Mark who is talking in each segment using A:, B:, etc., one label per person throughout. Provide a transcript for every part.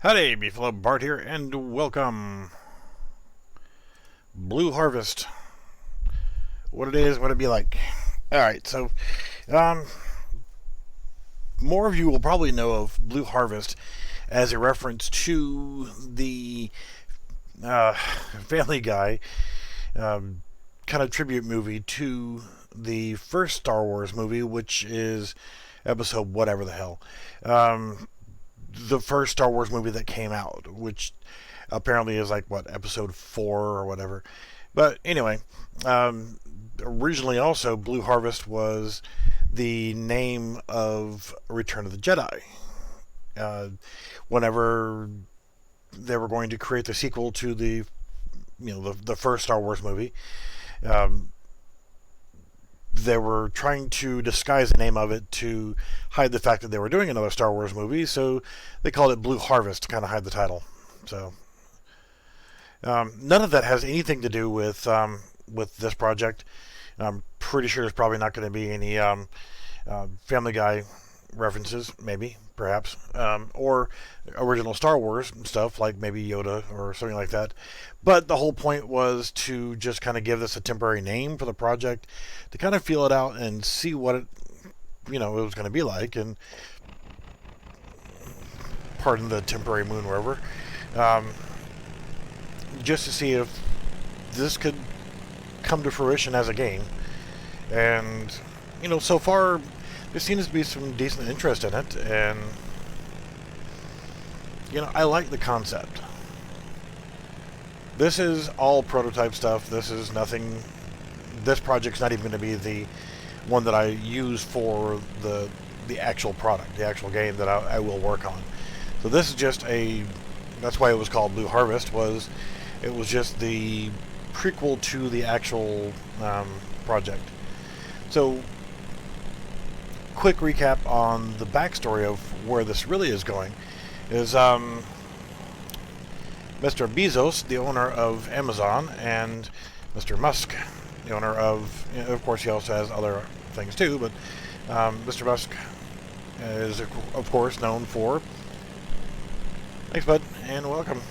A: Howdy, Beefalo Bart here, and welcome. Blue Harvest. What it is, what it be like. Alright, so, um, more of you will probably know of Blue Harvest as a reference to the Family Guy kind of tribute movie to the first Star Wars movie, which is episode whatever the hell. The first Star Wars movie that came out, which apparently is like what, episode 4 or whatever. But anyway, originally also Blue Harvest was the name of Return of the Jedi. Whenever they were going to create the sequel to the first Star Wars movie, they were trying to disguise the name of it to hide the fact that they were doing another Star Wars movie, so they called it Blue Harvest to kind of hide the title. So none of that has anything to do with this project. I'm pretty sure there's probably not going to be any Family Guy references, maybe, perhaps, or original Star Wars stuff, like maybe Yoda or something like that. But the whole point was to just kind of give this a temporary name for the project, to kind of feel it out and see what it was going to be like, and pardon the temporary moon rover, just to see if this could come to fruition as a game. And so far there seems to be some decent interest in it, and I like the concept. This is all prototype stuff. This is nothing. This project's not even going to be the one that I use for the actual product, the actual game that I will work on. So this is just that's why it was called Blue Harvest, it was just the prequel to the actual project. So, quick recap on the backstory of where this really is going is Mr. Bezos, the owner of Amazon, and Mr. Musk, the owner of course he also has other things too, but Mr. Musk is of course known for, thanks bud, and welcome.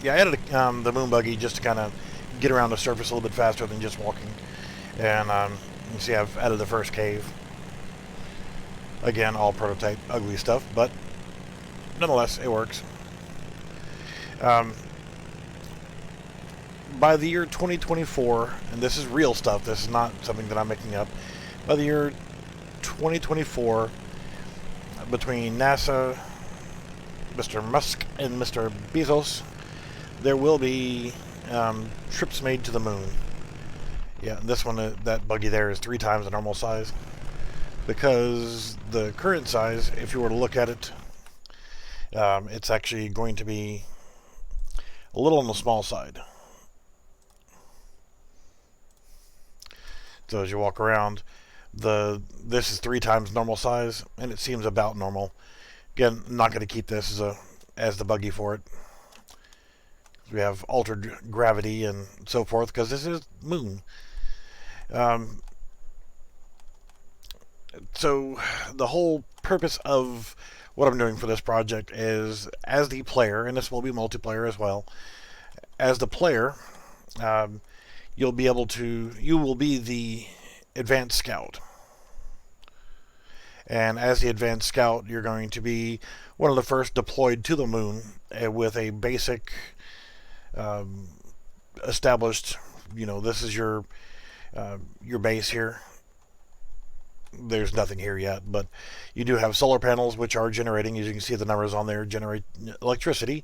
A: Yeah, I added the moon buggy just to kind of get around the surface a little bit faster than just walking, and you see I've added the first cave. Again, all prototype ugly stuff, but nonetheless it works. By the year 2024, and this is real stuff, this is not something that I'm making up, by the year 2024, between NASA, Mr. Musk, and Mr. Bezos, there will be trips made to the moon. Yeah, this one, that buggy there is 3 times the normal size, because the current size, if you were to look at it, it's actually going to be a little on the small side. So as you walk around, this is 3 times normal size, and it seems about normal. Again, I'm not going to keep this as the buggy for it. We have altered gravity and so forth, because this is moon. So the whole purpose of what I'm doing for this project is, as the player, and this will be multiplayer as well, as the player, you will be the advanced scout. And as the advanced scout, you're going to be one of the first deployed to the moon with a basic established, this is your base here. There's nothing here yet, but you do have solar panels which are generating, as you can see the numbers on there, generate electricity.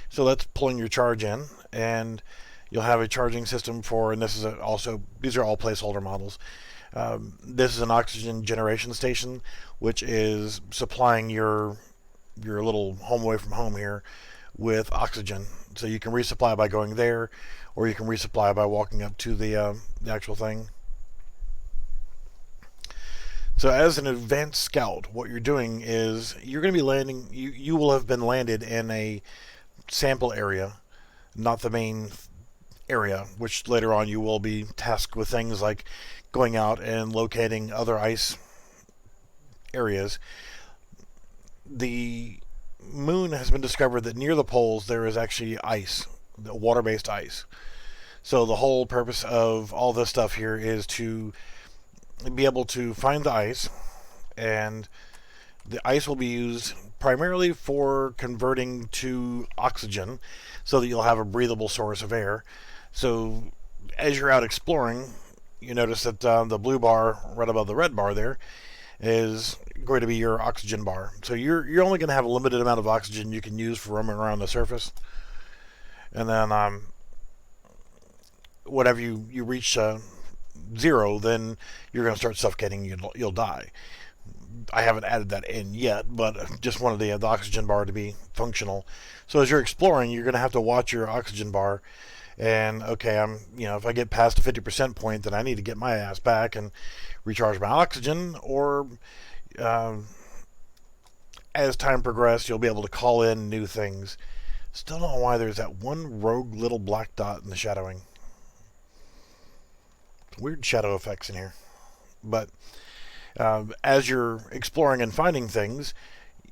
A: So that's pulling your charge in, and you'll have a charging system for, and this is these are all placeholder models. This is an oxygen generation station, which is supplying your little home away from home here with oxygen. So you can resupply by going there, or you can resupply by walking up to the actual thing. So as an advanced scout, what you're doing is you're going to be landing, you will have been landed in a sample area, not the main area, which later on you will be tasked with things like going out and locating other ice areas. The moon has been discovered that near the poles there is actually ice, water-based ice. So the whole purpose of all this stuff here is to be able to find the ice, and the ice will be used primarily for converting to oxygen so that you'll have a breathable source of air. So as you're out exploring, you notice that the blue bar right above the red bar there is going to be your oxygen bar. So you're only going to have a limited amount of oxygen you can use for roaming around the surface. And then whenever you reach zero, then you're going to start suffocating. You'll die. I haven't added that in yet, but just wanted the oxygen bar to be functional. So as you're exploring, you're going to have to watch your oxygen bar. And okay, if I get past the 50% point, then I need to get my ass back and recharge my oxygen. Or as time progresses, you'll be able to call in new things. Still don't know why there's that one rogue little black dot in the shadowing. Weird shadow effects in here. But as you're exploring and finding things,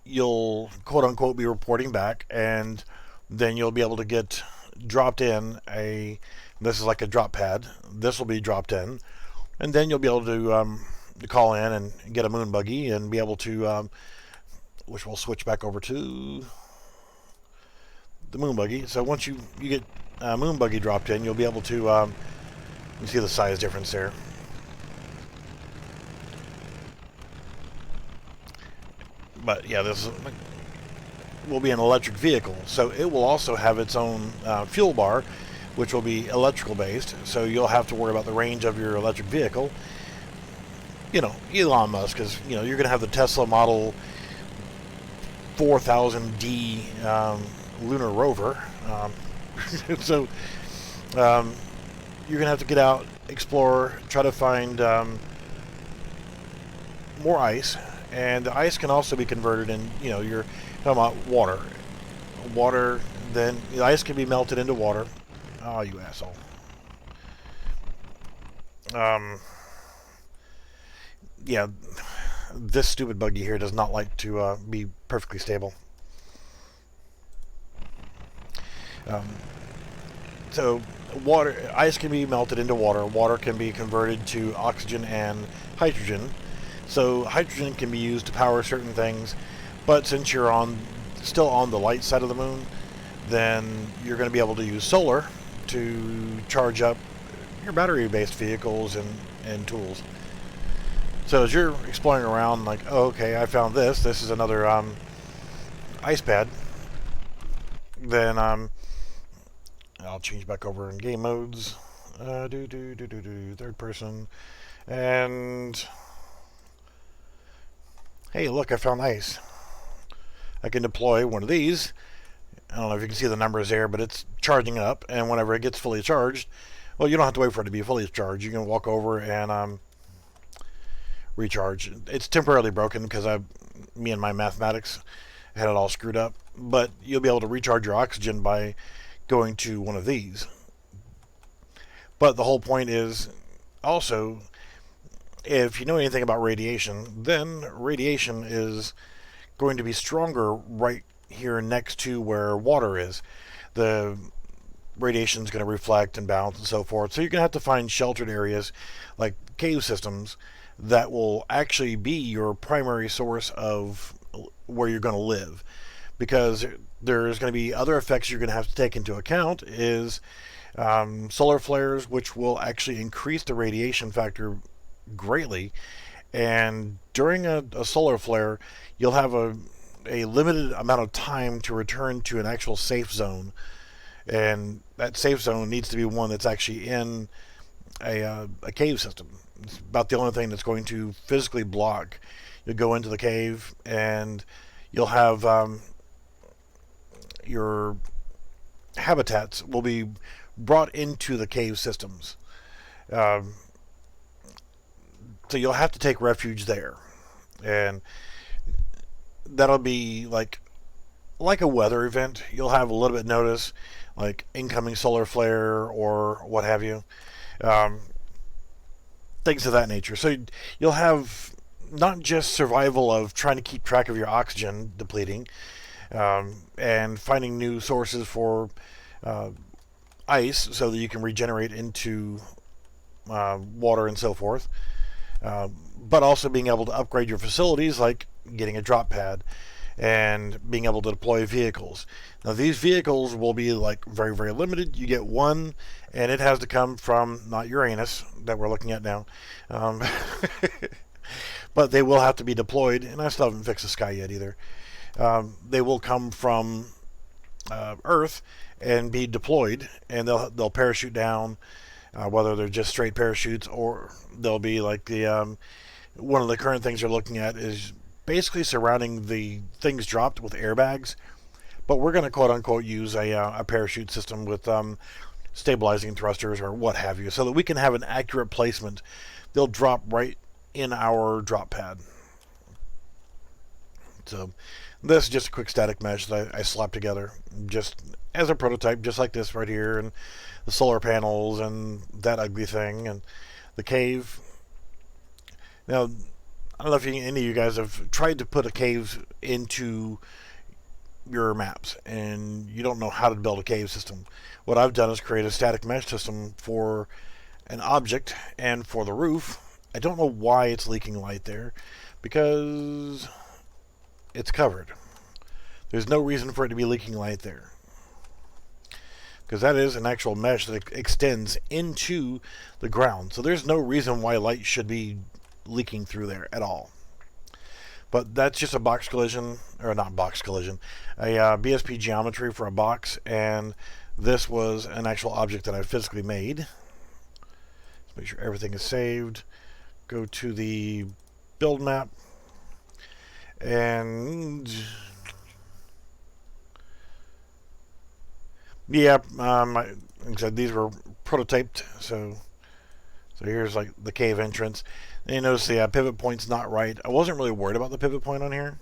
A: you'll quote unquote be reporting back, and then you'll be able to get dropped in this is like a drop pad. This will be dropped in, and then you'll be able to call in and get a moon buggy and be able to, which we'll switch back over to the moon buggy. So once you get a moon buggy dropped in, you'll be able to, you see the size difference there. But yeah, this will be an electric vehicle, so it will also have its own fuel bar, which will be electrical based. So you'll have to worry about the range of your electric vehicle. Elon Musk is, you're going to have the Tesla Model 4000D lunar rover. So you're going to have to get out, explore, try to find more ice. And the ice can also be converted in, you're talking about water. Then the ice can be melted into water. Oh, you asshole. Yeah, this stupid buggy here does not like to be perfectly stable. So ice can be melted into water. Water can be converted to oxygen and hydrogen. So hydrogen can be used to power certain things, but since you're still on the light side of the moon, then you're going to be able to use solar to charge up your battery-based vehicles and tools. So as you're exploring around, like, oh, okay, I found this. This is another ice pad. Then I'll change back over in game modes. Third person, and hey, look, I found ice. I can deploy one of these. I don't know if you can see the numbers there, but it's charging up, and whenever it gets fully charged, well, you don't have to wait for it to be fully charged. You can walk over and recharge. It's temporarily broken because me and my mathematics had it all screwed up, but you'll be able to recharge your oxygen by going to one of these. But the whole point is also, if you know anything about radiation, then radiation is going to be stronger right here next to where water is. The radiation is going to reflect and bounce and so forth. So you're going to have to find sheltered areas like cave systems that will actually be your primary source of where you're going to live. Because there's going to be other effects you're going to have to take into account is solar flares, which will actually increase the radiation factor greatly. And during a solar flare, you'll have a limited amount of time to return to an actual safe zone, and that safe zone needs to be one that's actually in a cave system. It's about the only thing that's going to physically block. You'll go into the cave and you'll have your habitats will be brought into the cave systems. So you'll have to take refuge there, and that'll be like a weather event. You'll have a little bit notice, like incoming solar flare or what have you, things of that nature. So you'll have not just survival of trying to keep track of your oxygen depleting, and finding new sources for ice so that you can regenerate into water and so forth. But also being able to upgrade your facilities, like getting a drop pad and being able to deploy vehicles. Now these vehicles will be like very, very limited. You get one, and it has to come from not Uranus that we're looking at now, but they will have to be deployed. And I still haven't fixed the sky yet either. They will come from Earth and be deployed, and they'll parachute down, whether they're just straight parachutes or they'll be like the one of the current things you're looking at is basically surrounding the things dropped with airbags, but we're going to quote unquote use a parachute system with stabilizing thrusters or what have you, so that we can have an accurate placement. They'll drop right in our drop pad. So this is just a quick static mesh that I slapped together just as a prototype, just like this right here, and the solar panels and that ugly thing and the cave. Now, I don't know if any of you guys have tried to put a cave into your maps and you don't know how to build a cave system. What I've done is create a static mesh system for an object and for the roof. I don't know why it's leaking light there, because it's covered. There's no reason for it to be leaking light there, because that is an actual mesh that extends into the ground. So there's no reason why light should be leaking through there at all. But that's just a box collision, or not box collision, a BSP geometry for a box, and this was an actual object that I physically made. Let's make sure everything is saved. Go to the build map, and yeah, like I said, these were prototyped, so here's like the cave entrance. And you notice the pivot point's not right. I wasn't really worried about the pivot point on here,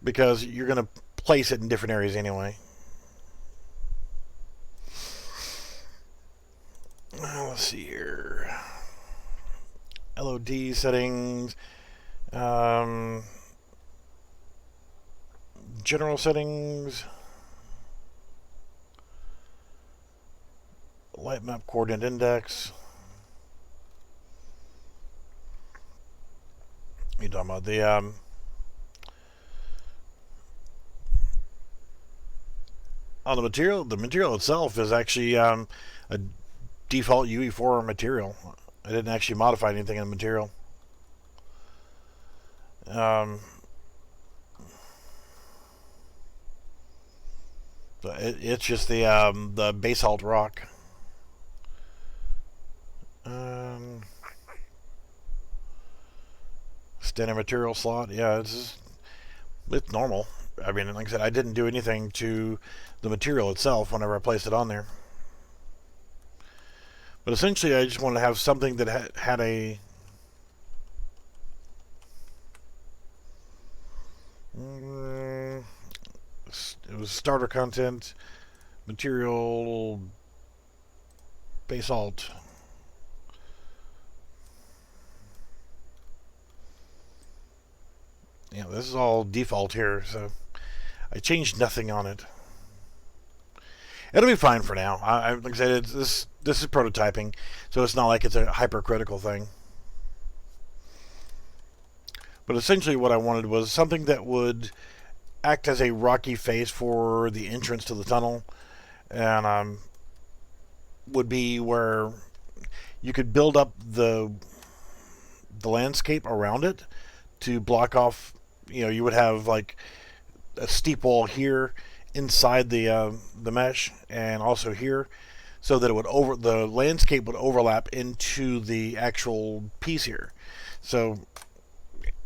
A: because you're going to place it in different areas anyway. Let's see here. LOD settings. General settings. Light map coordinate index. You talking about the on the material? The material itself is actually a default UE4 material. I didn't actually modify anything in the material. So it's just the basalt rock. Standard material slot. Yeah, it's normal. I mean, like I said, I didn't do anything to the material itself whenever I placed it on there. But essentially, I just wanted to have something that had a it was starter content, material, basalt. Yeah, this is all default here, so I changed nothing on it. It'll be fine for now. Like I said, this is prototyping, so it's not like it's a hypercritical thing. But essentially what I wanted was something that would act as a rocky face for the entrance to the tunnel, and would be where you could build up the landscape around it to block off. You know, you would have like a steep wall here inside the mesh, and also here, so that it would the landscape would overlap into the actual piece here. So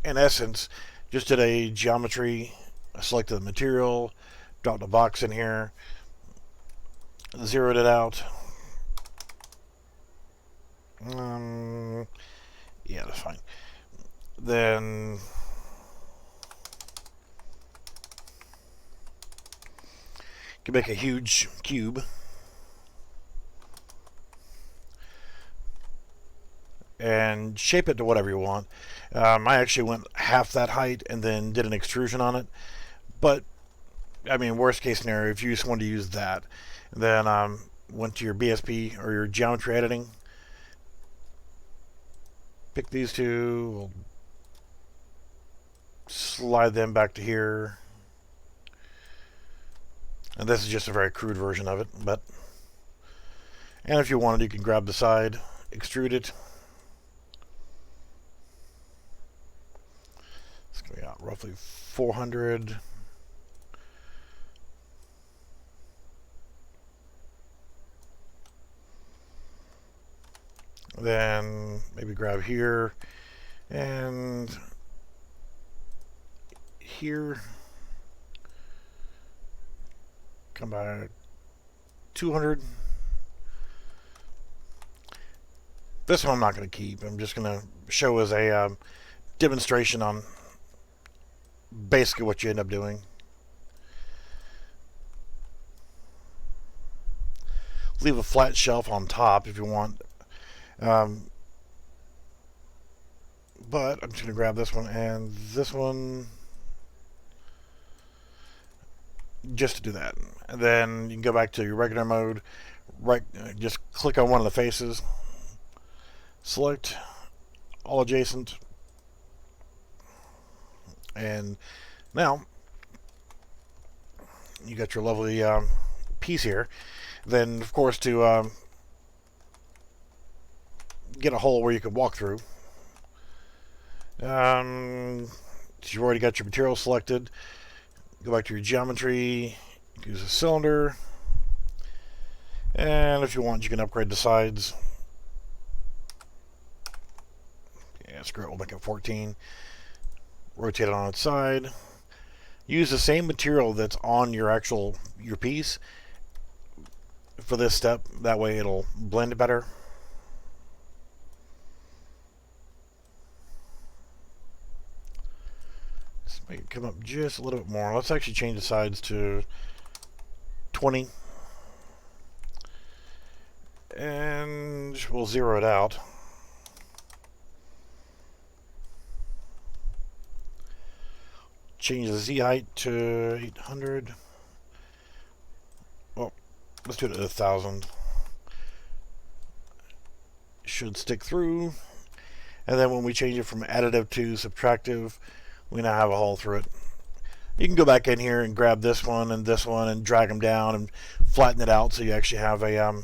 A: in essence, just did a geometry. I selected the material, dropped a box in here, zeroed it out. Yeah, that's fine. Then you can make a huge cube, and shape it to whatever you want. I actually went half that height and then did an extrusion on it. But I mean, worst case scenario, if you just wanted to use that, then went to your BSP or your geometry editing, pick these two, we'll slide them back to here. And this is just a very crude version of it, but and if you wanted, you can grab the side, extrude it. It's going to be out roughly 400. Then maybe grab here and here. Come back 200. This one I'm not going to keep. I'm just going to show as a demonstration on basically what you end up doing. Leave a flat shelf on top if you want. But I'm just going to grab this one and this one just to do that. And then you can go back to your regular mode, right, just click on one of the faces, select all adjacent, and now you got your lovely piece here. Then of course to get a hole where you could walk through, you've already got your material selected. Go back to your geometry, use a cylinder, and if you want, you can upgrade the sides. Yeah, screw it, we'll make it 14. Rotate it on its side. Use the same material that's on your piece for this step. That way it'll blend better. Make it come up just a little bit more. Let's actually change the sides to 20. And we'll zero it out. Change the Z height to 800. Well, let's do it at 1,000. Should stick through. And then when we change it from additive to subtractive, we now have a hole through it. You can go back in here and grab this one and drag them down and flatten it out so you actually have a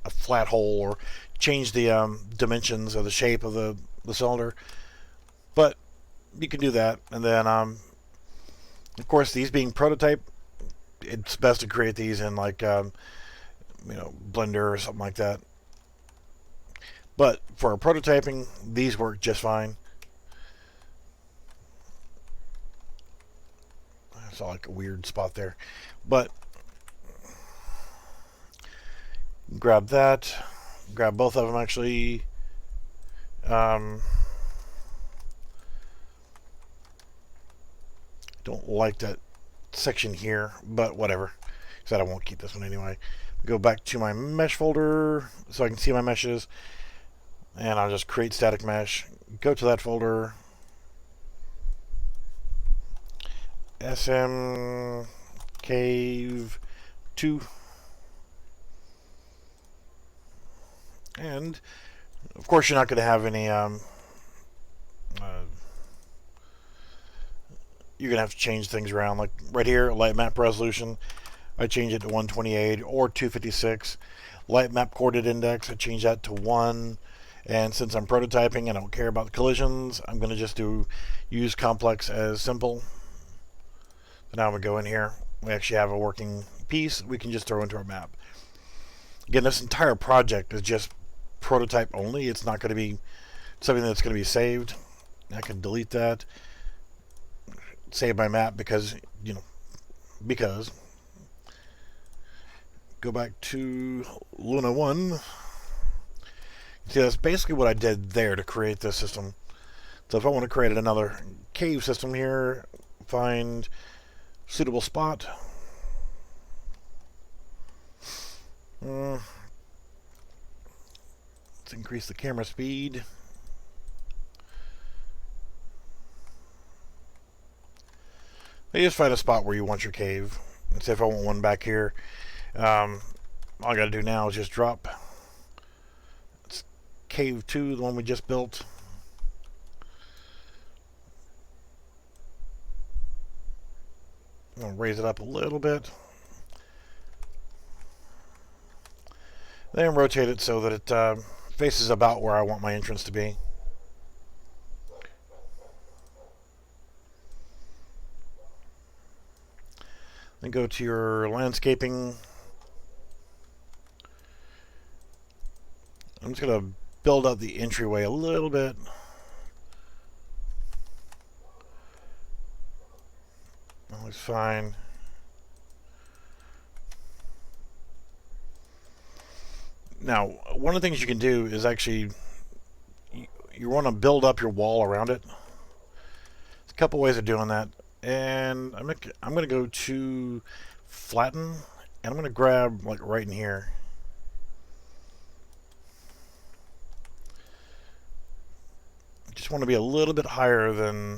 A: flat hole, or change the dimensions or the shape of the cylinder. But you can do that. And then of course, these being prototype, it's best to create these in like Blender or something like that. But for prototyping, these work just fine. I saw like a weird spot there, but grab that, grab both of them actually. Don't like that section here, but whatever. Said I won't keep this one anyway. Go back to my mesh folder so I can see my meshes, and I'll just create static mesh. Go to that folder. SM Cave 2, and of course you're not going to have any you're going to have to change things around. Like right here, light map resolution, I change it to 128 or 256. Light map coordinate index, I change that to 1. And since I'm prototyping, I don't care about the collisions, I'm going to just use complex as simple. Now we go in here, we actually have a working piece we can just throw into our map. Again, this entire project is just prototype only. It's not going to be something that's going to be saved. I can delete that, save my map because go back to Luna 1. See, that's basically what I did there to create this system. So if I want to create another cave system here, find suitable spot. Let's increase the camera speed. You just find a spot where you want your cave. Let's say if I want one back here, all I got to do now is just drop cave 2, the one we just built. I'll raise it up a little bit. Then rotate it so that it faces about where I want my entrance to be. Then go to your landscaping. I'm just going to build up the entryway a little bit. That looks fine. Now, one of the things you can do is actually, you want to build up your wall around it. There's a couple ways of doing that. And I'm going to go to flatten, and I'm going to grab like right in here. Just want to be a little bit higher than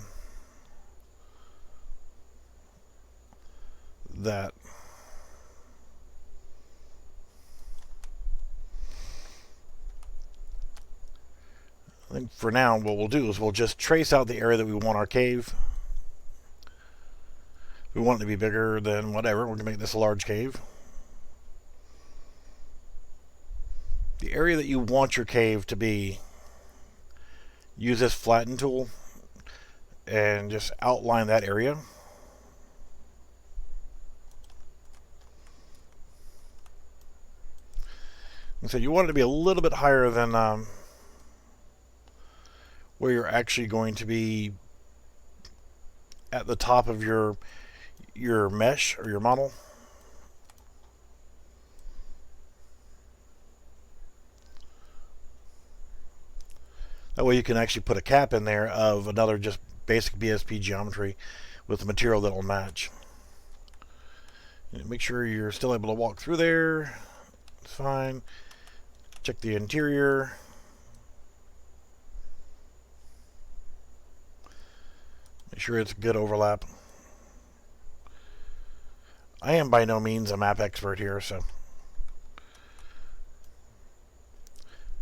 A: that. I think for now what we'll do is we'll just trace out the area that we want our cave. If we want it to be bigger, then whatever, we're going to make this a large cave. The area that you want your cave to be, use this flatten tool and just outline that area. And so you want it to be a little bit higher than where you're actually going to be at the top of your mesh or your model. That way you can actually put a cap in there of another just basic BSP geometry with the material that will match. And make sure you're still able to walk through there. It's fine. Check the interior. Make sure it's good overlap. I am by no means a map expert here, so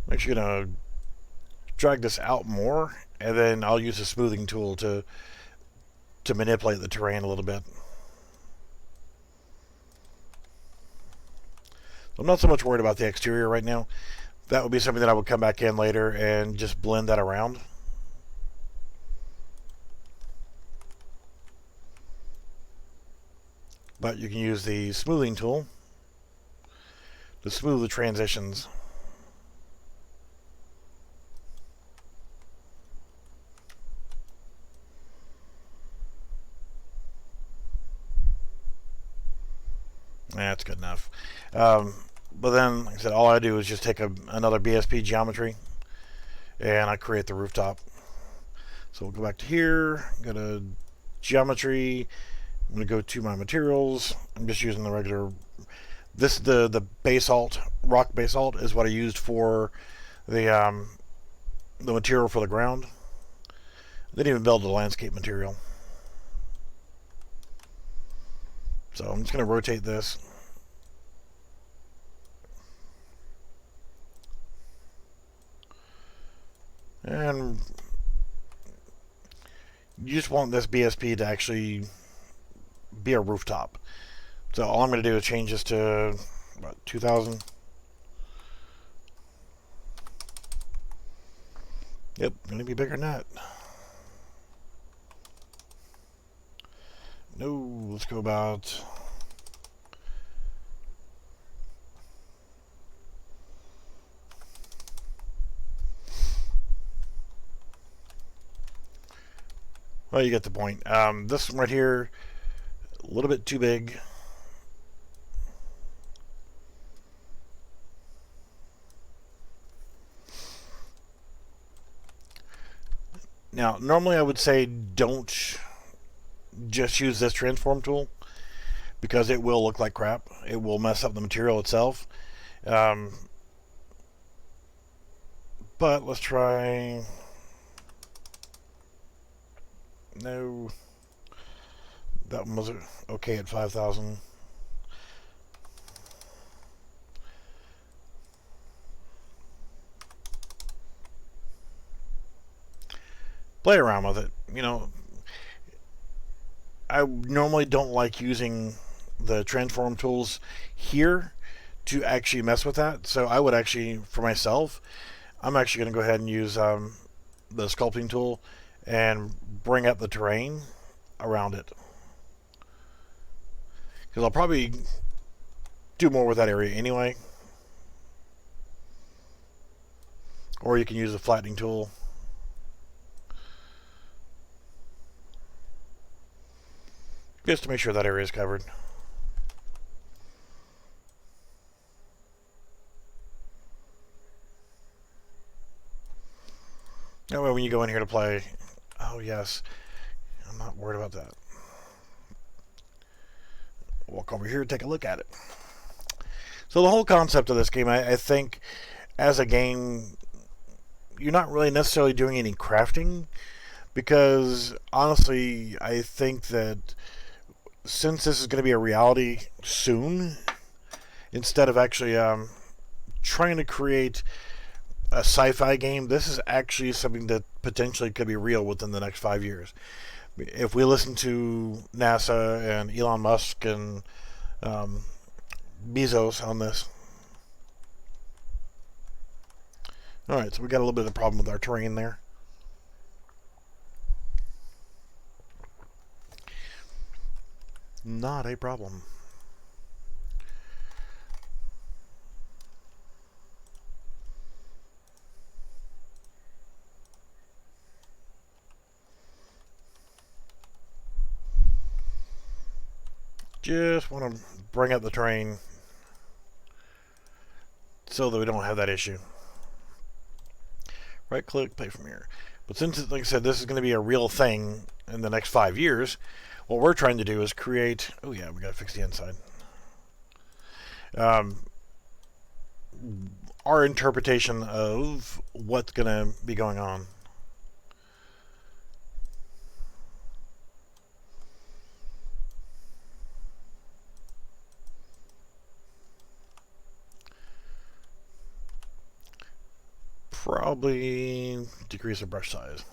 A: make sure you're going to drag this out more, and then I'll use the smoothing tool to manipulate the terrain a little bit. I'm not so much worried about the exterior right now. That would be something that I would come back in later and just blend that around. But you can use the smoothing tool to smooth the transitions. That's good enough. But then, like I said, all I do is just take another BSP geometry and I create the rooftop. So we'll go back to here, go to geometry. I'm going to go to my materials. I'm just using the regular. This the basalt, rock basalt is what I used for the material for the ground. They didn't even build the landscape material. So I'm just going to rotate this. And you just want this BSP to actually be a rooftop. So all I'm going to do is change this to about 2000. Yep, going to be bigger than that. No, let's go about. Well, you get the point. This one right here, a little bit too big. Now, normally I would say don't just use this transform tool because it will look like crap. It will mess up the material itself. But let's try. No. That one was okay at 5,000. Play around with it. I normally don't like using the transform tools here to actually mess with that. So I would actually, for myself, I'm actually going to go ahead and use the sculpting tool and bring up the terrain around it. Because I'll probably do more with that area anyway. Or you can use the flattening tool. Just to make sure that area is covered. That way when you go in here to play, oh yes, I'm not worried about that. Walk over here and take a look at it. So the whole concept of this game, I think, as a game, you're not really necessarily doing any crafting, because honestly, I think that since this is going to be a reality soon, instead of actually trying to create a sci-fi game, this is actually something that potentially could be real within the next 5 years. If we listen to NASA and Elon Musk and Bezos on this. Alright, so we got a little bit of a problem with our terrain there. Not a problem. Just want to bring up the terrain so that we don't have that issue. Right click, play from here. But since, like I said, this is going to be a real thing in the next 5 years, what we're trying to do is create... Oh yeah, we got to fix the inside. Our interpretation of what's going to be going on. Probably decrease the brush size.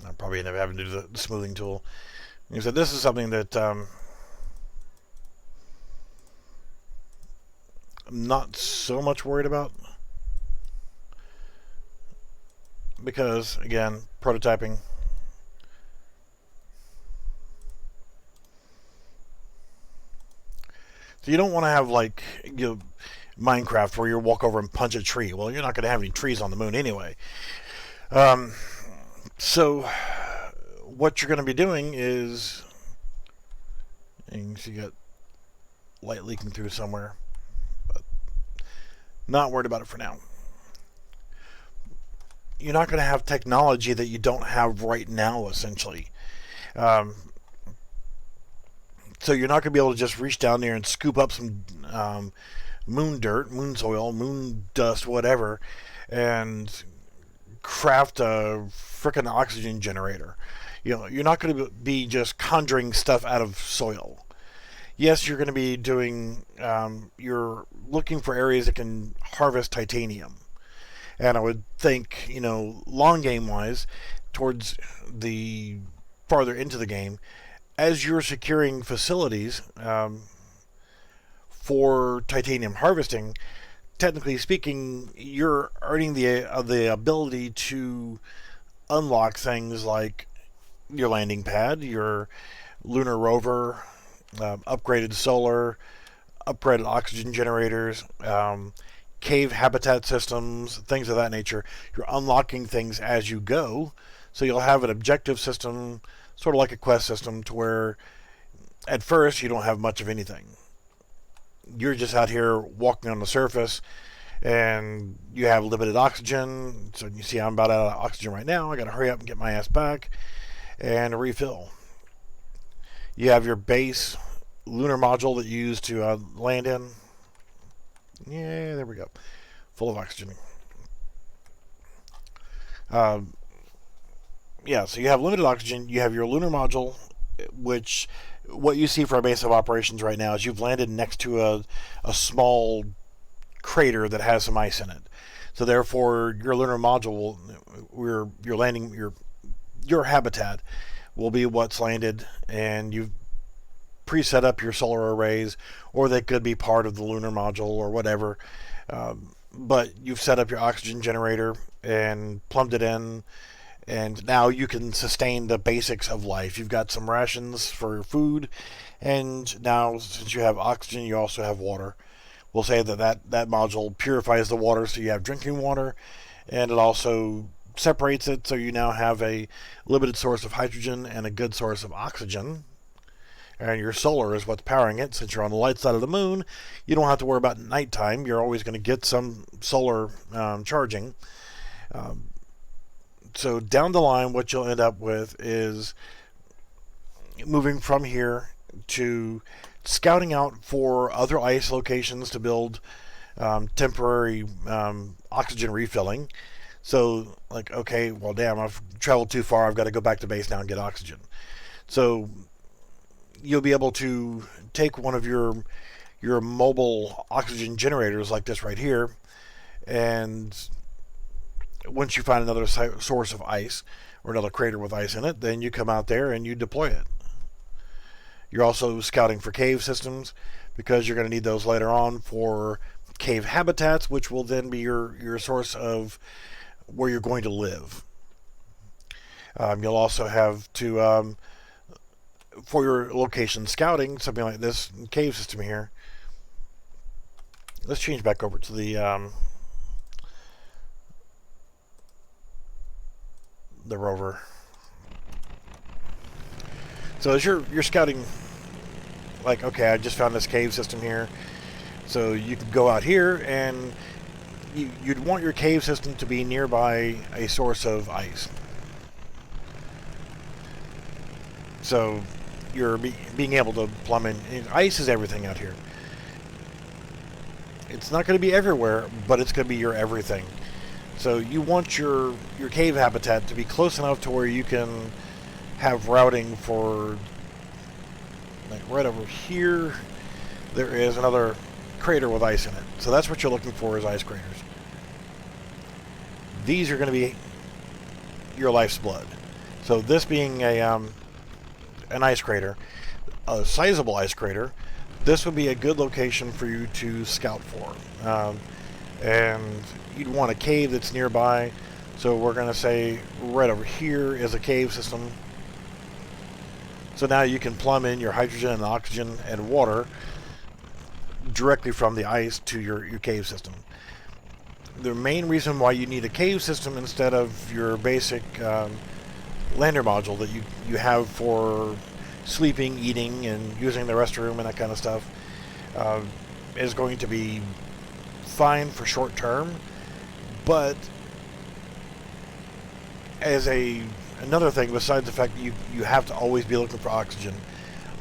A: I'll probably end up having to do the smoothing tool. Like I said, this is something that I'm not so much worried about. Because, again, prototyping. So you don't want to have like Minecraft where you walk over and punch a tree. Well, you're not going to have any trees on the moon anyway. So what you're going to be doing is, and you got light leaking through somewhere, but not worried about it for now. You're not going to have technology that you don't have right now, essentially. So you're not going to be able to just reach down there and scoop up some moon dirt, moon soil, moon dust, whatever, and craft a frickin' oxygen generator. You're not going to be just conjuring stuff out of soil. Yes, you're going to be doing, you're looking for areas that can harvest titanium. And I would think, long game wise, towards the farther into the game, as you're securing facilities for titanium harvesting, technically speaking, you're earning the ability to unlock things like your landing pad, your lunar rover, upgraded solar, upgraded oxygen generators, cave habitat systems, things of that nature. You're unlocking things as you go, so you'll have an objective system, sort of like a quest system, to where at first you don't have much of anything. You're just out here walking on the surface, and you have limited oxygen. So you see I'm about out of oxygen right now. I got to hurry up and get my ass back and refill. You have your base lunar module that you use to land in. Yeah, there we go. Full of oxygen. Yeah, so you have limited oxygen. You have your lunar module, which what you see for our base of operations right now is you've landed next to a small crater that has some ice in it. So therefore, your lunar module, your landing, your habitat will be what's landed, and you've preset up your solar arrays, or they could be part of the lunar module or whatever. But you've set up your oxygen generator and plumbed it in, and now you can sustain the basics of life. You've got some rations for food, and now since you have oxygen, you also have water. We'll say that module purifies the water so you have drinking water, and it also separates it so you now have a limited source of hydrogen and a good source of oxygen. And your solar is what's powering it. Since you're on the light side of the moon, you don't have to worry about nighttime. You're always going to get some solar charging. So down the line, what you'll end up with is moving from here to scouting out for other ice locations to build temporary oxygen refilling. So, like, okay, well, damn, I've traveled too far. I've got to go back to base now and get oxygen. So you'll be able to take one of your mobile oxygen generators like this right here, and once you find another source of ice or another crater with ice in it, then you come out there and you deploy it. You're also scouting for cave systems because you're going to need those later on for cave habitats, which will then be your source of where you're going to live. You'll also have to for your location scouting, something like this cave system here. Let's change back over to the rover. So as you're scouting, like, okay, I just found this cave system here. So you could go out here, and you'd want your cave system to be nearby a source of ice. So you're being able to plumb in. Ice is everything out here. It's not going to be everywhere, but it's going to be your everything. So you want your cave habitat to be close enough to where you can have routing for, like, right over here, there is another crater with ice in it. So that's what you're looking for, is ice craters. These are going to be your life's blood. So this being an ice crater, a sizable ice crater, this would be a good location for you to scout for. And you'd want a cave that's nearby. So we're going to say right over here is a cave system. So now you can plumb in your hydrogen and oxygen and water directly from the ice to your cave system. The main reason why you need a cave system instead of your basic lander module that you have for sleeping, eating, and using the restroom and that kind of stuff is going to be fine for short term, but as another thing, besides the fact that you have to always be looking for oxygen,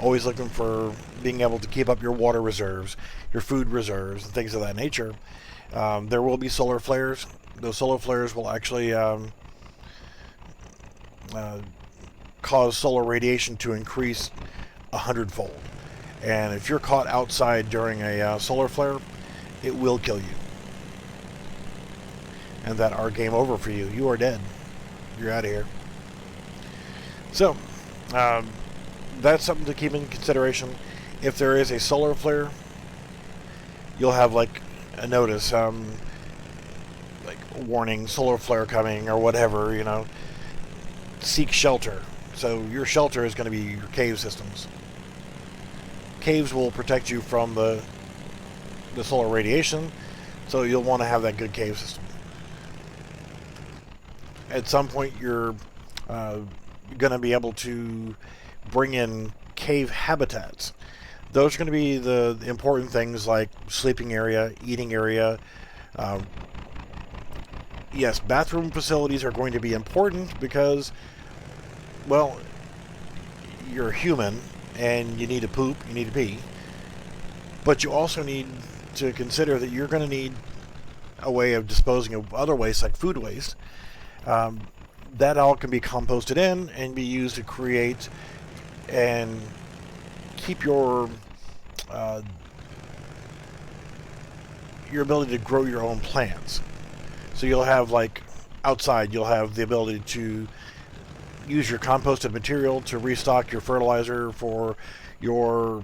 A: always looking for being able to keep up your water reserves, your food reserves, and things of that nature, there will be solar flares. Those solar flares will actually cause solar radiation to increase 100-fold. And if you're caught outside during a solar flare, it will kill you. And that are game over for you. You are dead. You're out of here. So, that's something to keep in consideration. If there is a solar flare, you'll have like a notice, like warning, solar flare coming or whatever, you know. Seek shelter. So your shelter is going to be your cave systems. Caves will protect you from the solar radiation, so you'll want to have that good cave system. At some point, you're going to be able to bring in cave habitats. Those are going to be the important things like sleeping area, eating area. Yes, bathroom facilities are going to be important because, well, you're human and you need to poop, you need to pee. But you also need to consider that you're going to need a way of disposing of other waste like food waste. That all can be composted in and be used to create and keep your ability to grow your own plants. So you'll have, like, outside, you'll have the ability to use your composted material to restock your fertilizer for your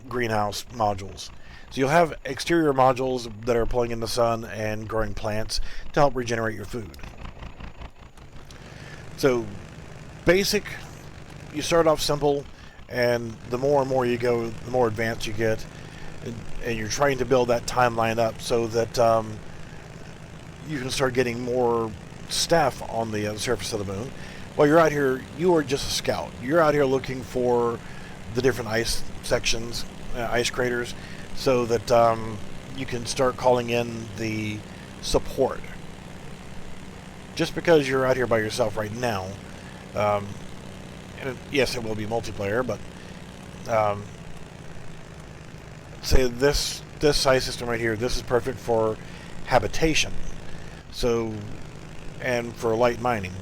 A: greenhouse modules. So you'll have exterior modules that are pulling in the sun and growing plants to help regenerate your food. So basic, you start off simple, and the more and more you go, the more advanced you get, and you're trying to build that timeline up so that you can start getting more staff on the surface of the moon. While you're out here, you are just a scout. You're out here looking for the different ice sections, ice craters, so that you can start calling in the support. Just because you're out here by yourself right now, and yes, it will be multiplayer, but say this size system right here, this is perfect for habitation. So, and for light mining.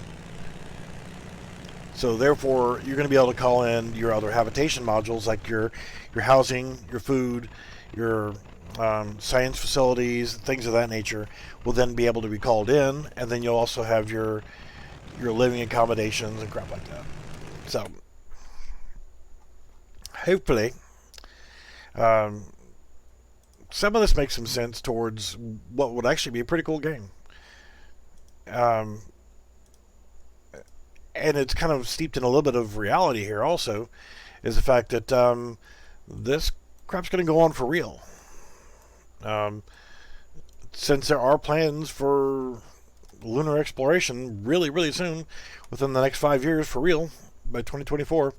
A: So therefore, you're going to be able to call in your other habitation modules, like your housing, your food, your science facilities, things of that nature, will then be able to be called in, and then you'll also have your living accommodations and crap like that. So hopefully some of this makes some sense towards what would actually be a pretty cool game. And it's kind of steeped in a little bit of reality here also, is the fact that this crap's going to go on for real. Since there are plans for lunar exploration really, really soon, within the next 5 years for real, by 2024,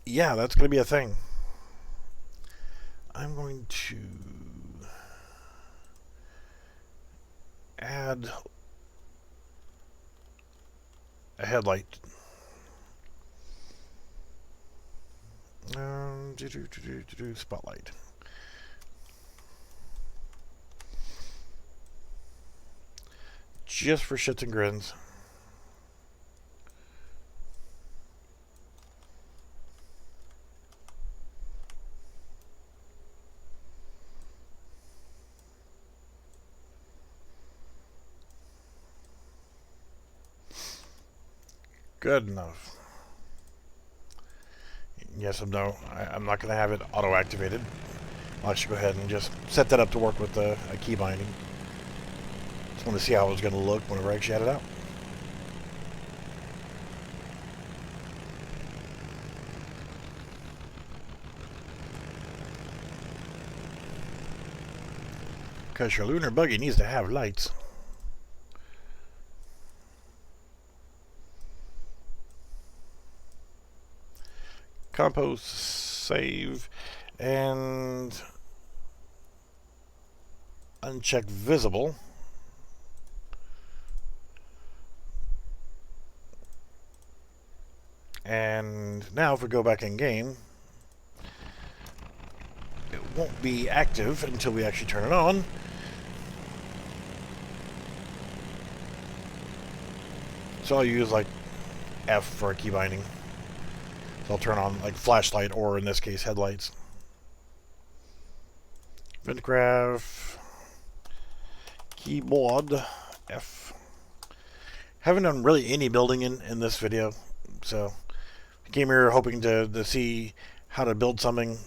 A: yeah, that's going to be a thing. I'm going to add a headlight. Spotlight. Just for shits and grins. Good enough. Yes, I'm not going to have it auto-activated. I'll actually go ahead and just set that up to work with a key binding. Just want to see how it was going to look whenever I actually had it out. Because your lunar buggy needs to have lights. Compose, save, and uncheck visible. And now if we go back in game, it won't be active until we actually turn it on. So I'll use like F for a key binding. So I'll turn on like flashlight, or in this case headlights. Ventgraph, keyboard, F. Haven't done really any building in this video, so I came here hoping to see how to build something.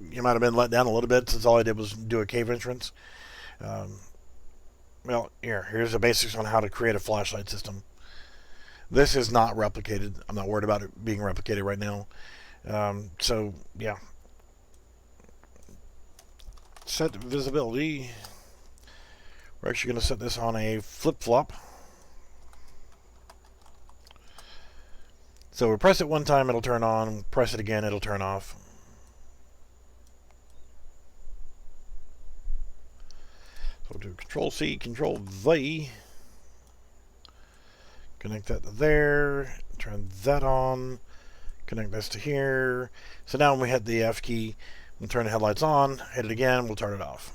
A: You might have been let down a little bit, since all I did was do a cave entrance. Well, here's the basics on how to create a flashlight system. This is not replicated. I'm not worried about it being replicated right now. So, yeah. Set visibility. We're actually going to set this on a flip-flop. So we press it one time, it'll turn on. Press it again, it'll turn off. So we'll do Control-C, Control-V. Connect that to there, turn that on, connect this to here. So now when we hit the F key, we'll turn the headlights on, hit it again, we'll turn it off.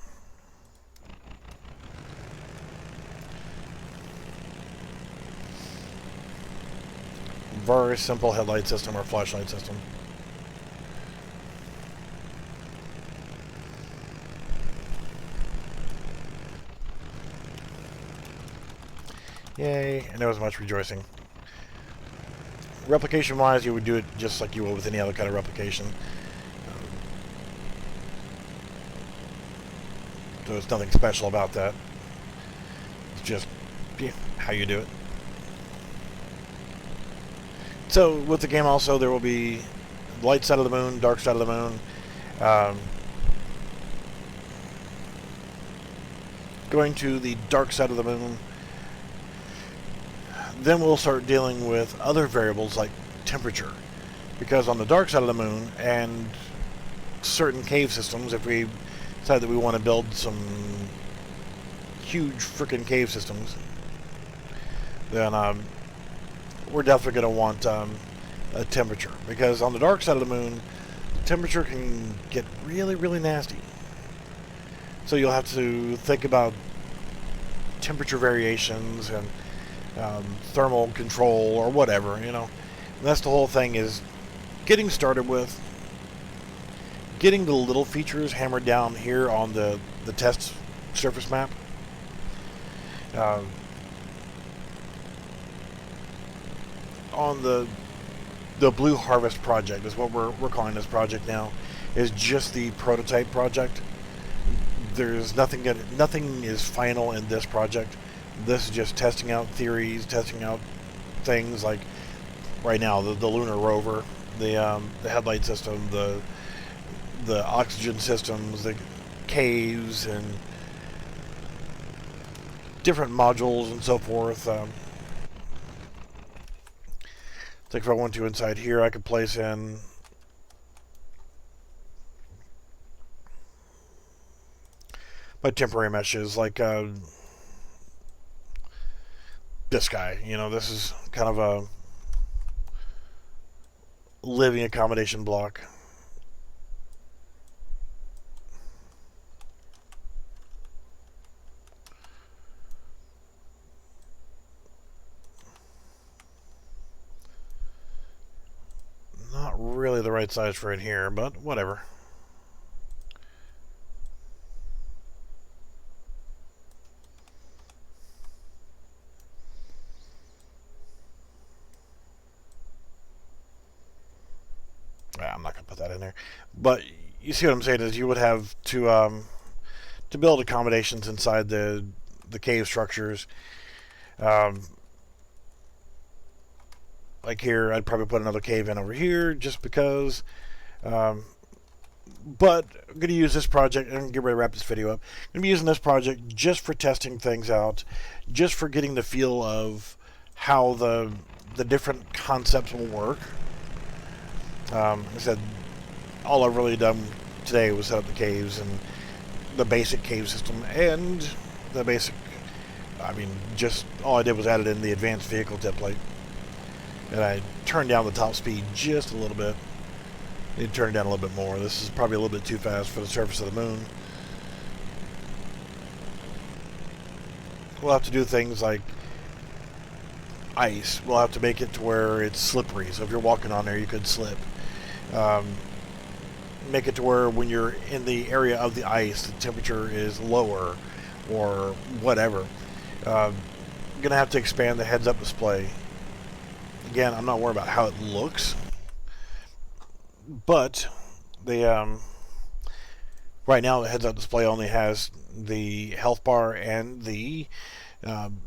A: very simple headlight system or flashlight system. Yay, and there was much rejoicing. Replication wise, you would do it just like you would with any other kind of replication. So there's nothing special about that. It's just how you do it. So with the game also, there will be light side of the moon, dark side of the moon. Going to the dark side of the moon, then we'll start dealing with other variables like temperature. Because on the dark side of the moon and certain cave systems, if we decide that we want to build some huge freaking cave systems, then we're definitely going to want a temperature. Because on the dark side of the moon, temperature can get really, really nasty. So you'll have to think about temperature variations and thermal control or whatever, you know. And that's the whole thing, is getting started with getting the little features hammered down here on the test surface map. On the Blue Harvest project is what we're calling this project now, is just the prototype project. There's nothing is final in this project. This is just testing out theories, testing out things like right now the lunar rover, the headlight system, the oxygen systems, the caves, and different modules and so forth. Like if I want to inside here, I could place in my temporary meshes, like this guy. You know, this is kind of a living accommodation block. Not really the right size for it here, but whatever. I'm not going to put that in there. But you see what I'm saying, is you would have to build accommodations inside the cave structures. Like here, I'd probably put another cave in over here just because. But I'm going to use this project, and get ready to wrap this video up. I'm going to be using this project just for testing things out, just for getting the feel of how the different concepts will work. Like I said, all I've really done today was set up the caves and the basic cave system and the basic, just all I did was added in the advanced vehicle template. And I turned down the top speed just a little bit. Need to turn it down a little bit more. This is probably a little bit too fast for the surface of the moon. We'll have to do things like ice. We'll have to make it to where it's slippery, so if you're walking on there, you could slip. Make it to where when you're in the area of the ice, the temperature is lower, or whatever. Gonna have to expand the heads-up display. Again, I'm not worried about how it looks, but the right now the heads-up display only has the health bar and the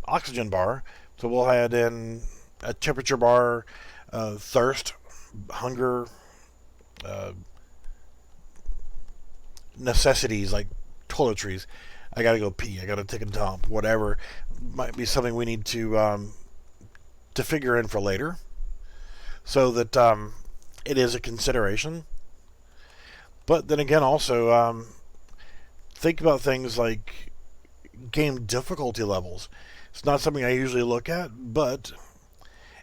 A: oxygen bar. So we'll add in a temperature bar, thirst, hunger, necessities like toiletries. I gotta go pee, I gotta take a dump, whatever. Might be something we need to figure in for later, so that it is a consideration. But then again, also think about things like game difficulty levels. It's not something I usually look at, but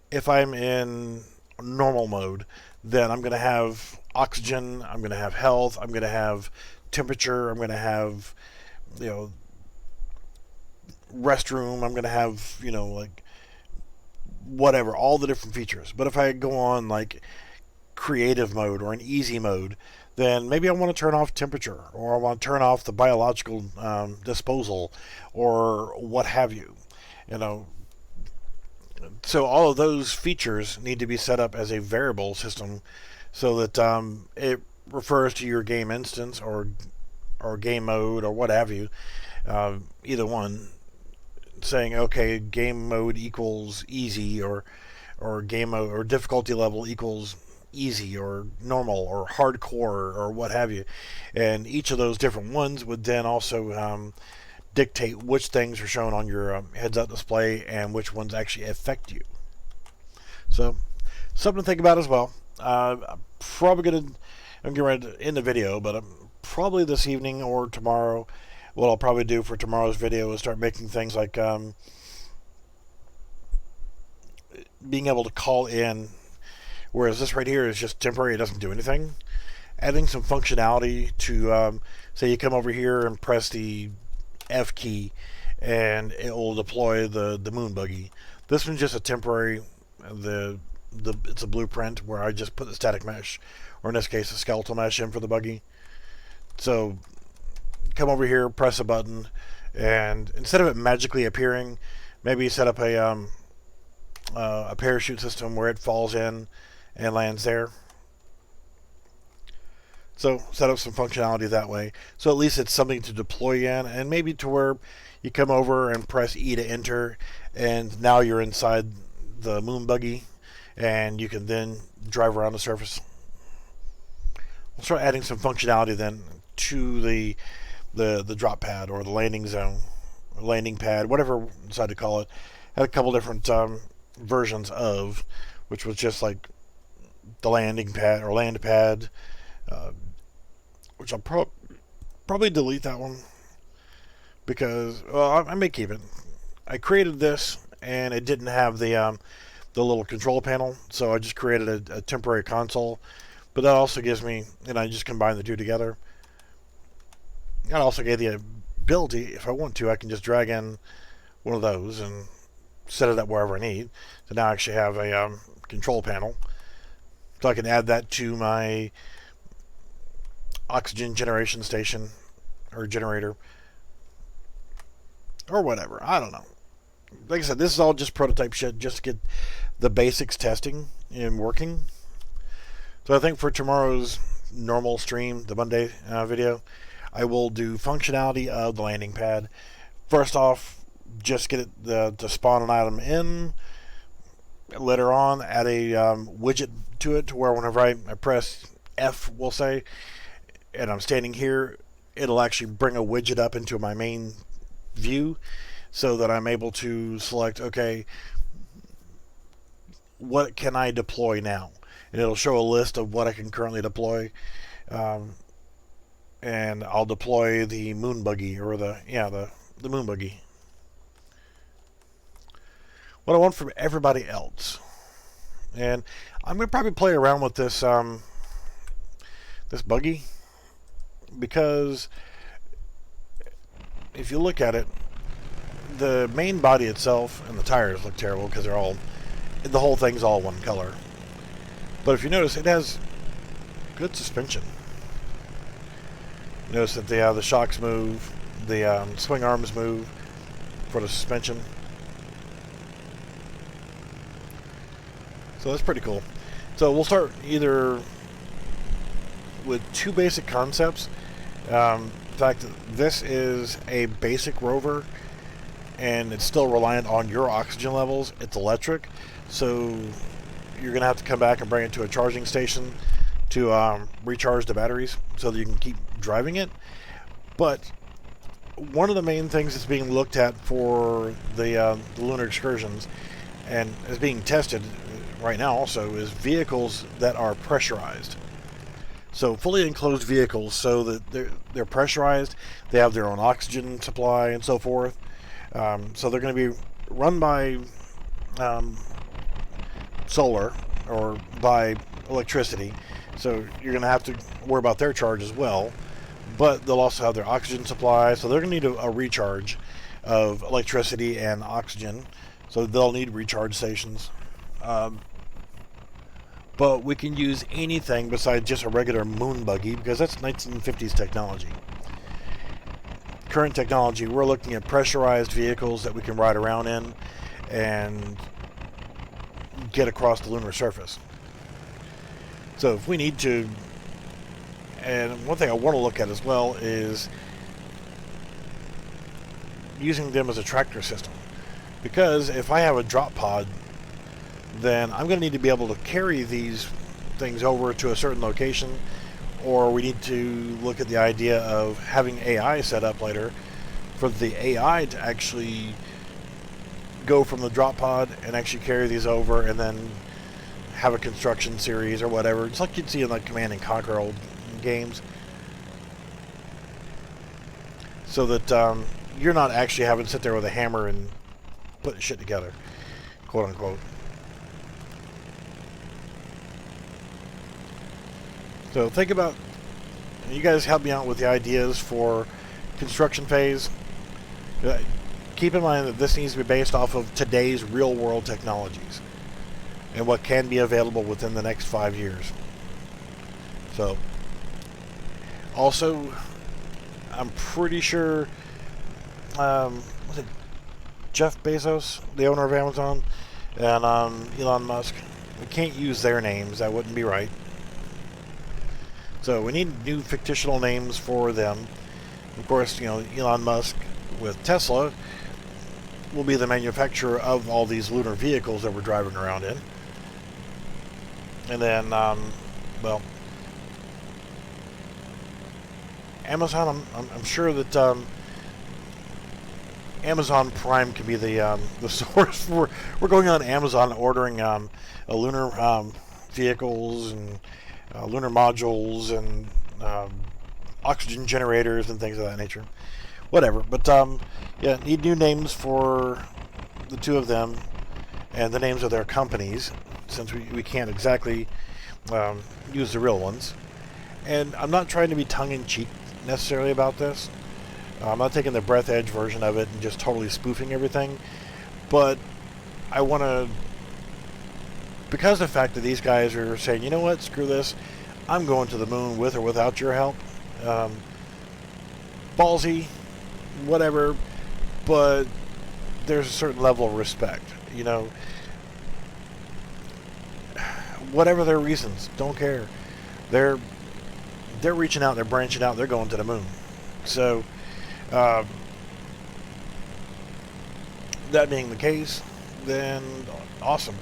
A: if I'm in normal mode, then I'm going to have oxygen, I'm going to have health, I'm going to have temperature, I'm going to have, restroom, I'm going to have, like whatever, all the different features. But if I go on like creative mode or an easy mode, then maybe I want to turn off temperature, or I want to turn off the biological disposal, or what have you. You know, so all of those features need to be set up as a variable system, so that it refers to your game instance or game mode or what have you, either one, saying okay, game mode equals easy, or game mode or difficulty level equals easy or normal or hardcore or what have you. And each of those different ones would then also dictate which things are shown on your heads-up display and which ones actually affect you. So something to think about as well. I'm getting ready to end the video, but I'm probably this evening or tomorrow, what I'll probably do for tomorrow's video is start making things like being able to call in, whereas this right here is just temporary, it doesn't do anything. Adding some functionality to, say you come over here and press the F key and it will deploy the moon buggy. This one's just a temporary, it's a blueprint where I just put the static mesh, or in this case a skeletal mesh, in for the buggy. So come over here, press a button, and instead of it magically appearing, maybe set up a parachute system where it falls in and lands there. So set up some functionality that way, so at least it's something to deploy in, and maybe to where you come over and press E to enter, and now you're inside the moon buggy and you can then drive around the surface. We'll start adding some functionality then to the drop pad or the landing zone, or landing pad, whatever we decide to call it. Had a couple different versions of, which was just like the landing pad or land pad, which I'll probably delete that one, because, well, I may keep it. I created this and it didn't have the little control panel, so I just created a temporary console. But that also gives me, and I just combine the two together. It also gave the ability, if I want to, I can just drag in one of those and set it up wherever I need. So now I actually have a control panel. So I can add that to my oxygen generation station or generator or whatever. I don't know. Like I said, this is all just prototype shit, just to get the basics testing and working. So I think for tomorrow's normal stream, the Monday video, I will do functionality of the landing pad. First off, just get it to spawn an item in. Later on, add a widget to it, to where whenever I press F, we'll say, and I'm standing here, it'll actually bring a widget up into my main view, so that I'm able to select, okay, what can I deploy now? And it'll show a list of what I can currently deploy. And I'll deploy the moon buggy, or the moon buggy. What I want from everybody else, and I'm gonna probably play around with this this buggy, because if you look at it, the main body itself and the tires look terrible because the whole thing's all one color. But if you notice, it has good suspension. Notice that the shocks move, the swing arms move for the suspension. So that's pretty cool. So we'll start either with two basic concepts. In fact, this is a basic rover, and it's still reliant on your oxygen levels. It's electric, so you're going to have to come back and bring it to a charging station to recharge the batteries so that you can keep driving it. But one of the main things that's being looked at for the lunar excursions, and is being tested right now also, is vehicles that are pressurized. So fully enclosed vehicles, so that they're pressurized, they have their own oxygen supply and so forth. So they're going to be run by solar or by electricity. So you're going to have to worry about their charge as well. But they'll also have their oxygen supply, so they're going to need a recharge of electricity and oxygen So they'll need recharge stations. But we can use anything besides just a regular moon buggy, because that's 1950s technology. Current technology, we're looking at pressurized vehicles that we can ride around in and get across the lunar surface. So if we need to, and one thing I want to look at as well is using them as a tractor system. Because if I have a drop pod, then I'm going to need to be able to carry these things over to a certain location, or we need to look at the idea of having AI set up later for the AI to actually go from the drop pod and actually carry these over and then have a construction series or whatever. It's like you'd see in like Command and Conquer old games. So that you're not actually having to sit there with a hammer and put shit together, quote unquote. So think about, you guys help me out with the ideas for construction phase. Keep in mind that this needs to be based off of today's real world technologies and what can be available within the next 5 years. So, also, I'm pretty sure, was it Jeff Bezos, the owner of Amazon, and Elon Musk, we can't use their names, that wouldn't be right. So we need new fictional names for them. Of course, you know, Elon Musk with Tesla will be the manufacturer of all these lunar vehicles that we're driving around in. And then, well, Amazon, I'm sure that Amazon Prime can be the source. We're going on Amazon ordering a lunar vehicles and lunar modules and oxygen generators and things of that nature. Whatever. But yeah, need new names for the two of them and the names of their companies, since we can't exactly use the real ones. And I'm not trying to be tongue-in-cheek necessarily about this. I'm not taking the Breath Edge version of it and just totally spoofing everything. But I want to, because of the fact that these guys are saying, you know what, screw this, I'm going to the moon with or without your help. Ballsy, whatever, but there's a certain level of respect, you know. Whatever their reasons, don't care. They're reaching out, they're branching out, they're going to the moon. So, that being the case, then awesome.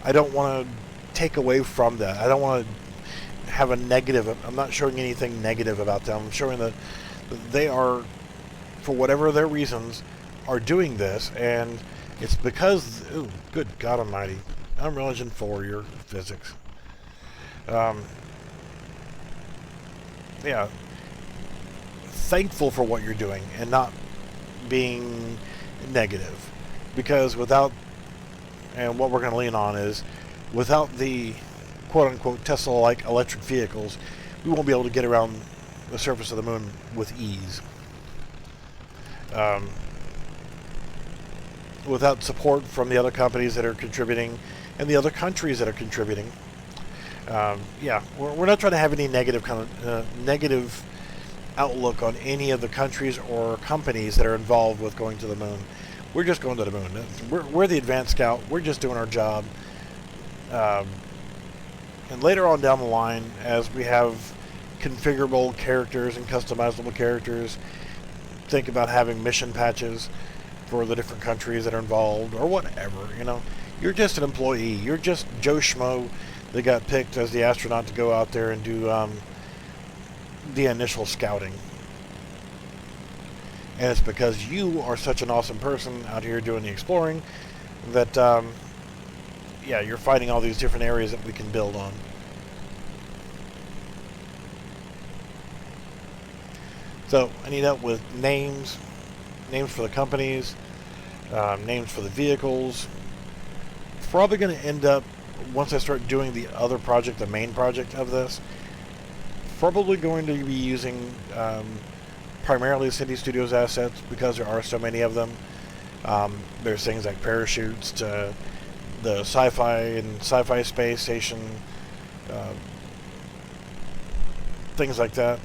A: I don't want to take away from that. I don't want to have a negative. I'm not showing anything negative about them. I'm showing that they are, for whatever their reasons, are doing this, and it's because, ooh, good God Almighty, Unreal Engine 4, your physics. Yeah, thankful for what you're doing and not being negative, because without, and what we're going to lean on is, without the quote-unquote Tesla-like electric vehicles, we won't be able to get around the surface of the moon with ease. Without support from the other companies that are contributing and the other countries that are contributing. Yeah, we're not trying to have any negative kind of negative outlook on any of the countries or companies that are involved with going to the moon. We're just going to the moon. We're the advanced scout. We're just doing our job. And later on down the line, as we have configurable characters and customizable characters, think about having mission patches for the different countries that are involved, or whatever, you know. You're just an employee. You're just Joe Schmo that got picked as the astronaut to go out there and do the initial scouting. And it's because you are such an awesome person out here doing the exploring that, yeah, you're finding all these different areas that we can build on. So I need help with names for the companies, names for the vehicles. Probably going to end up, once I start doing the other project, the main project of this, probably going to be using primarily Cindy Studios assets, because there are so many of them. There's things like parachutes to the sci-fi space station, uh, things like that.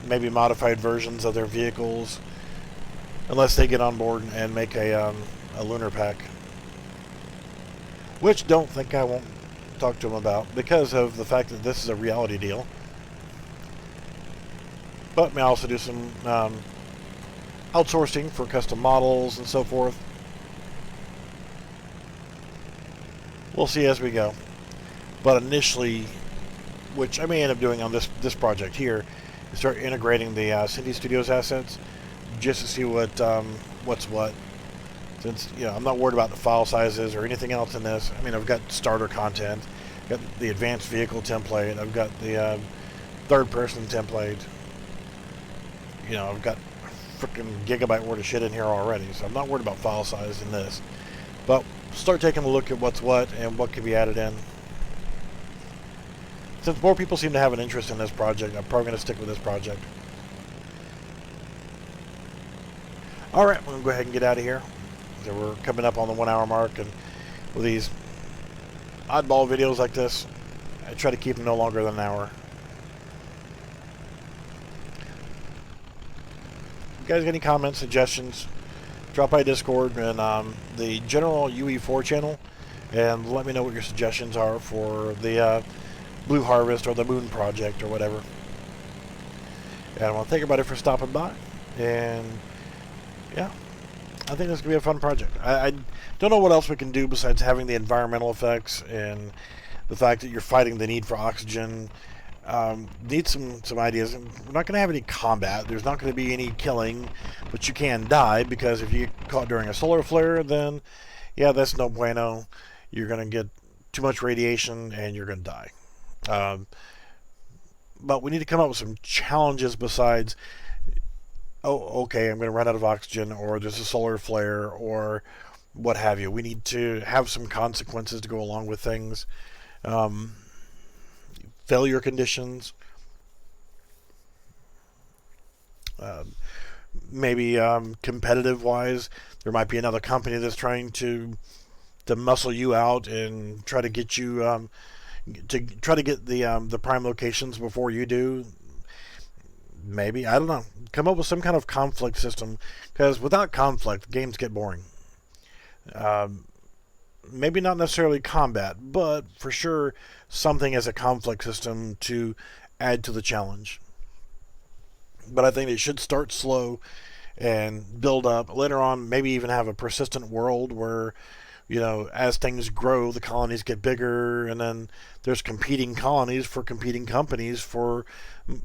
A: Maybe modified versions of their vehicles, unless they get on board and make a lunar pack, which don't think I won't talk to them about because of the fact that this is a reality deal. But may also do some outsourcing for custom models and so forth. We'll see as we go. But initially, which I may end up doing on this project here, is start integrating the Cindy Studios assets just to see what's what. Since I'm not worried about the file sizes or anything else in this. I mean, I've got starter content, got the advanced vehicle template, I've got the third-person template. I've got freaking gigabyte worth of shit in here already, so I'm not worried about file size in this. But start taking a look at what's what and what can be added in. Since more people seem to have an interest in this project, I'm probably going to stick with this project. Alright, we're going to go ahead and get out of here. So we're coming up on the 1 hour mark, and with these oddball videos like this, I try to keep them no longer than an hour. If you guys got any comments, suggestions, drop by Discord and the general UE4 channel, and let me know what your suggestions are for the Blue Harvest or the Moon Project or whatever. And I want to thank everybody for stopping by, and yeah, I think this is going to be a fun project. I don't know what else we can do besides having the environmental effects and the fact that you're fighting the need for oxygen. Need some ideas. We're not going to have any combat. There's not going to be any killing, but you can die, because if you get caught during a solar flare, then yeah, that's no bueno. You're going to get too much radiation and you're going to die. But we need to come up with some challenges besides, oh, okay, I'm going to run out of oxygen, or there's a solar flare, or what have you. We need to have some consequences to go along with things. Failure conditions. Maybe competitive wise, there might be another company that's trying to muscle you out and try to get you to try to get the prime locations before you do. Maybe, I don't know. Come up with some kind of conflict system, because without conflict, games get boring. Maybe not necessarily combat, but for sure something as a conflict system to add to the challenge. But I think it should start slow and build up. Later on, maybe even have a persistent world where, as things grow, the colonies get bigger, and then there's competing colonies for competing companies for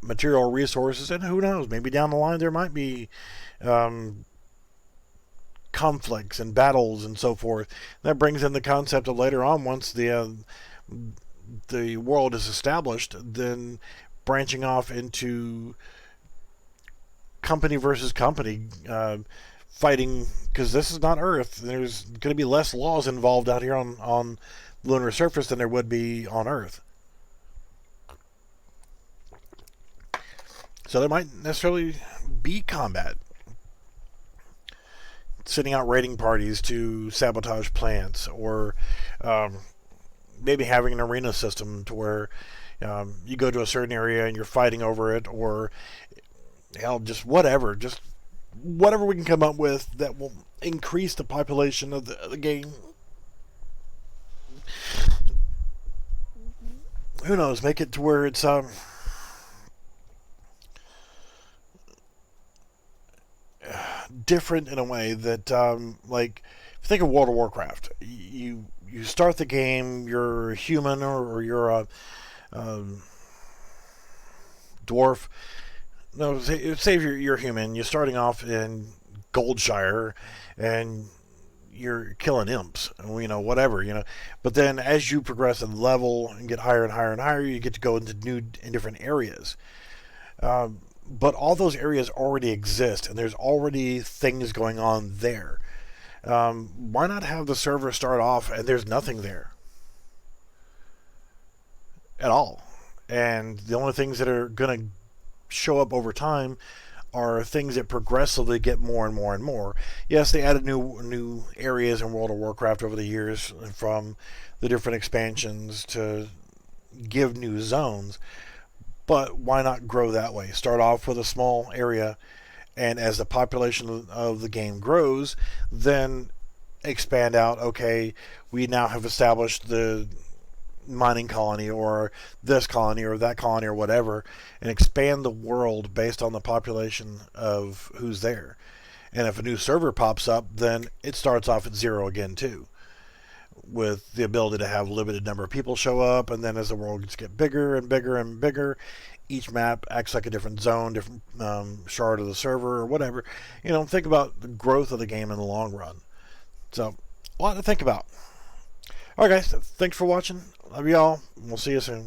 A: material resources, and who knows, maybe down the line there might be conflicts and battles and so forth. That brings in the concept of later on, once the world is established, then branching off into company versus company fighting, because this is not Earth. There's going to be less laws involved out here on the lunar surface than there would be on Earth. So there might necessarily be combat. Sending out raiding parties to sabotage plants, or maybe having an arena system to where you go to a certain area and you're fighting over it, or hell, just whatever we can come up with that will increase the population of the game. Who knows? Make it to where it's different in a way that, like, if you think of World of Warcraft, you start the game, you're a human, or you're a dwarf. No, say if you're human, you're starting off in Goldshire, and you're killing imps, whatever. But then as you progress in level and get higher and higher and higher, you get to go into new and different areas. But all those areas already exist, and there's already things going on there. Why not have the server start off and there's nothing there at all? And the only things that are going to show up over time are things that progressively get more and more and more. Yes, they added new areas in World of Warcraft over the years from the different expansions to give new zones, but why not grow that way? Start off with a small area, and as the population of the game grows, then expand out. Okay, we now have established the mining colony or this colony or that colony or whatever, and expand the world based on the population of who's there. And if a new server pops up, then it starts off at zero again too, with the ability to have limited number of people show up. And then as the world gets bigger and bigger and bigger, each map acts like a different zone, different shard of the server or whatever. Think about the growth of the game in the long run. So a lot to think about. Alright guys, thanks for watching. Love y'all. We'll see you soon.